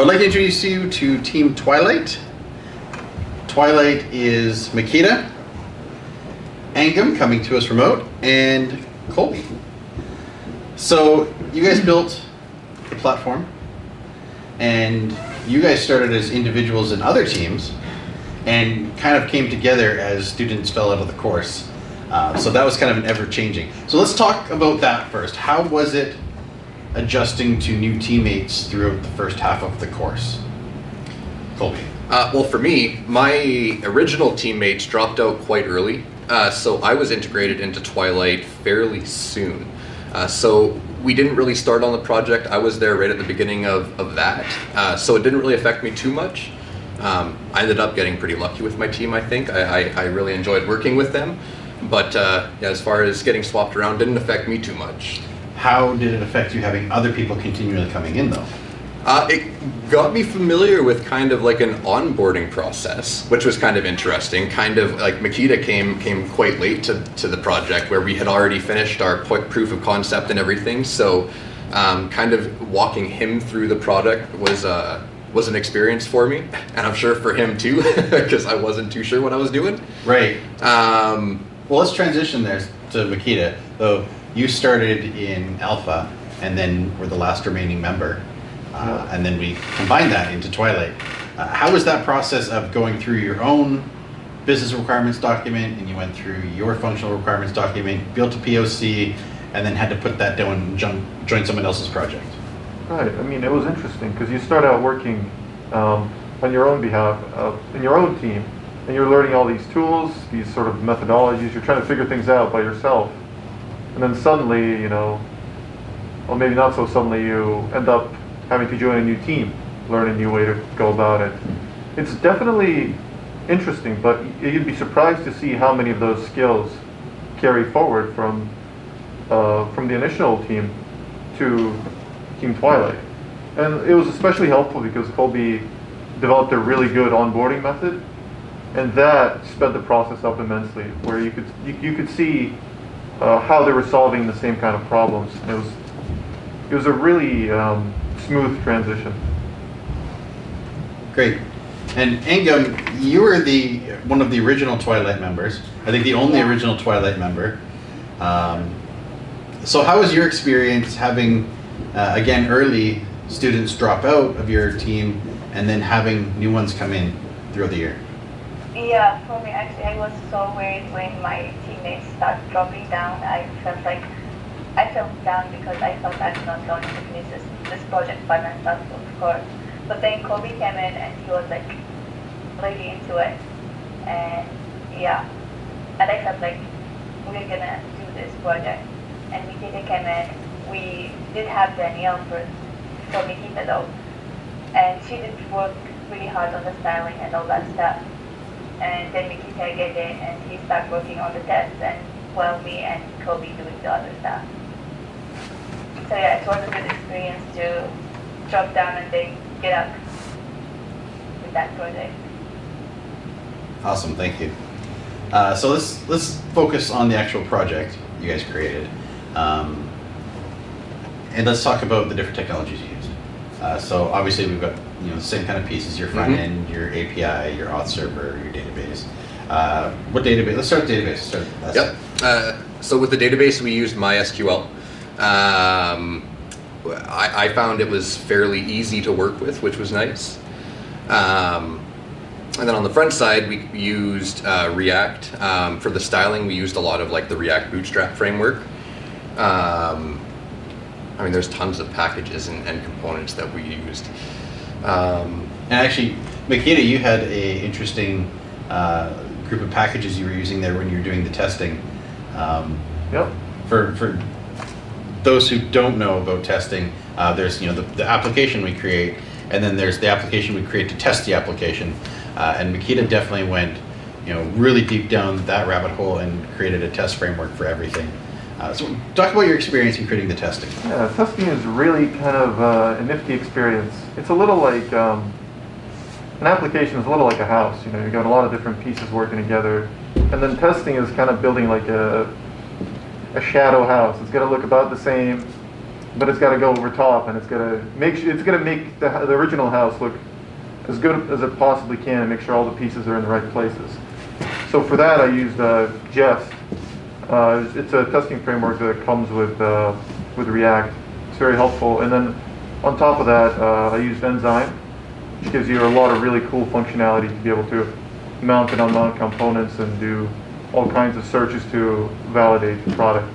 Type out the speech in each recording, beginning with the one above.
would like to introduce you to Team Twilight. Twilight is Makita, Angam, coming to us remote, and Colby. So you guys built the platform, and you guys started as individuals in other teams, and kind of came together as students fell out of the course. So that was kind of an ever-changing. So let's talk about that first. How was it adjusting to new teammates throughout the first half of the course? Colby. Well, for me, my original teammates dropped out quite early, so I was integrated into Twilight fairly soon. So we didn't really start on the project. I was there right at the beginning of that, so it didn't really affect me too much. I ended up getting pretty lucky with my team, I think. I really enjoyed working with them, but yeah, as far as getting swapped around, didn't affect me too much. How did it affect you having other people continually coming in, though? It got me familiar with kind of like an onboarding process, which was kind of interesting. Kind of like Makita came quite late to the project, where we had already finished our proof of concept and everything. So kind of walking him through the product was an experience for me, and I'm sure for him too, because I wasn't too sure what I was doing. Right. Well, let's transition there to Makita. Though you started in Alpha, and then were the last remaining member. And then we combined that into Twilight. How was that process of going through your own business requirements document, and you went through your functional requirements document, built a POC, and then had to put that down and join someone else's project? Right. I mean, it was interesting because you start out working on your own behalf, in your own team, and you're learning all these tools, these sort of methodologies. You're trying to figure things out by yourself. And then suddenly, you know, or maybe not so suddenly, you end up having to join a new team, learn a new way to go about it. It's definitely interesting, but you'd be surprised to see how many of those skills carry forward from the initial team to Team Twilight. And it was especially helpful because Colby developed a really good onboarding method, and that sped the process up immensely, where you could see how they were solving the same kind of problems. It was a really smooth transition. Great. And Angam, you were one of the original Twilight members. I think the only original Twilight member. So how was your experience having, again, early students drop out of your team and then having new ones come in throughout the year? Yeah, for me, actually, I was so worried when my teammates started dropping down. I felt down because I thought I'm not going to finish this project by myself, of course. But then Kobe came in and he was like really into it, and yeah, and I felt like we're gonna do this project. And Nikita came in. We did have Danielle for Nikita though, and she did work really hard on the styling and all that stuff. And then Nikita get in and he started working on the tests, and while me and Kobe doing the other stuff. So yeah, it was a good experience to drop down and then get up with that project. Awesome, thank you. So let's focus on the actual project you guys created, and let's talk about the different technologies you used. So obviously we've got the same kind of pieces: your front end, your API, your auth server, your database. What database? Let's start with database. Yep. So with the database, we used MySQL. I found it was fairly easy to work with, which was nice. And then on the front side, we used React. For the styling, we used a lot of like the React Bootstrap framework. I mean, there's tons of packages and components that we used. And actually, Makita, you had a interesting group of packages you were using there when you were doing the testing. Yep. For those who don't know about testing, there's the application we create, and then there's the application we create to test the application. And Makita definitely went really deep down that rabbit hole and created a test framework for everything. So talk about your experience in creating the testing. Yeah, testing is really kind of a nifty experience. It's a little like an application is a little like a house. You got a lot of different pieces working together, and then testing is kind of building like a shadow house. It's going to look about the same, but it's got to go over top, and it's got to make the original house look as good as it possibly can, and make sure all the pieces are in the right places. So for that, I used Jest. It's a testing framework that comes with React. It's very helpful. And then on top of that, I used Enzyme, which gives you a lot of really cool functionality to be able to mount and unmount components and do all kinds of searches to validate the product.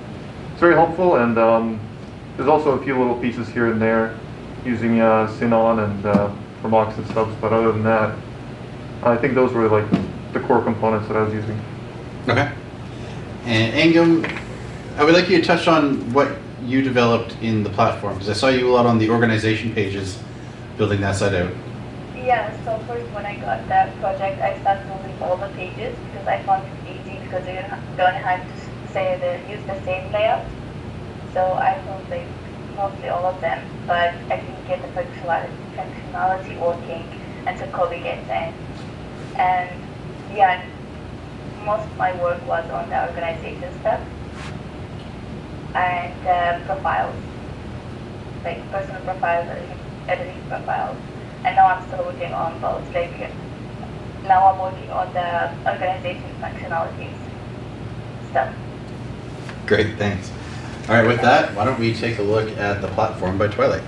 It's very helpful, and there's also a few little pieces here and there using Synon and from Oxid Subs, but other than that, I think those were like the core components that I was using. Okay. And Angam, I would like you to touch on what you developed in the platform, because I saw you a lot on the organization pages building that side out. Yeah, so first when I got that project, I started moving all the pages because I found it easy because you don't have to use the same layout. So I moved like mostly all of them, but I didn't get the functionality working until Kobe gets in. And yeah, most of my work was on the organization stuff and profiles, like personal profiles, editing profiles. And now I'm still working on both. Like now I'm working on the organization functionalities stuff. Great, thanks. All right, with that, why don't we take a look at the platform by Twilight.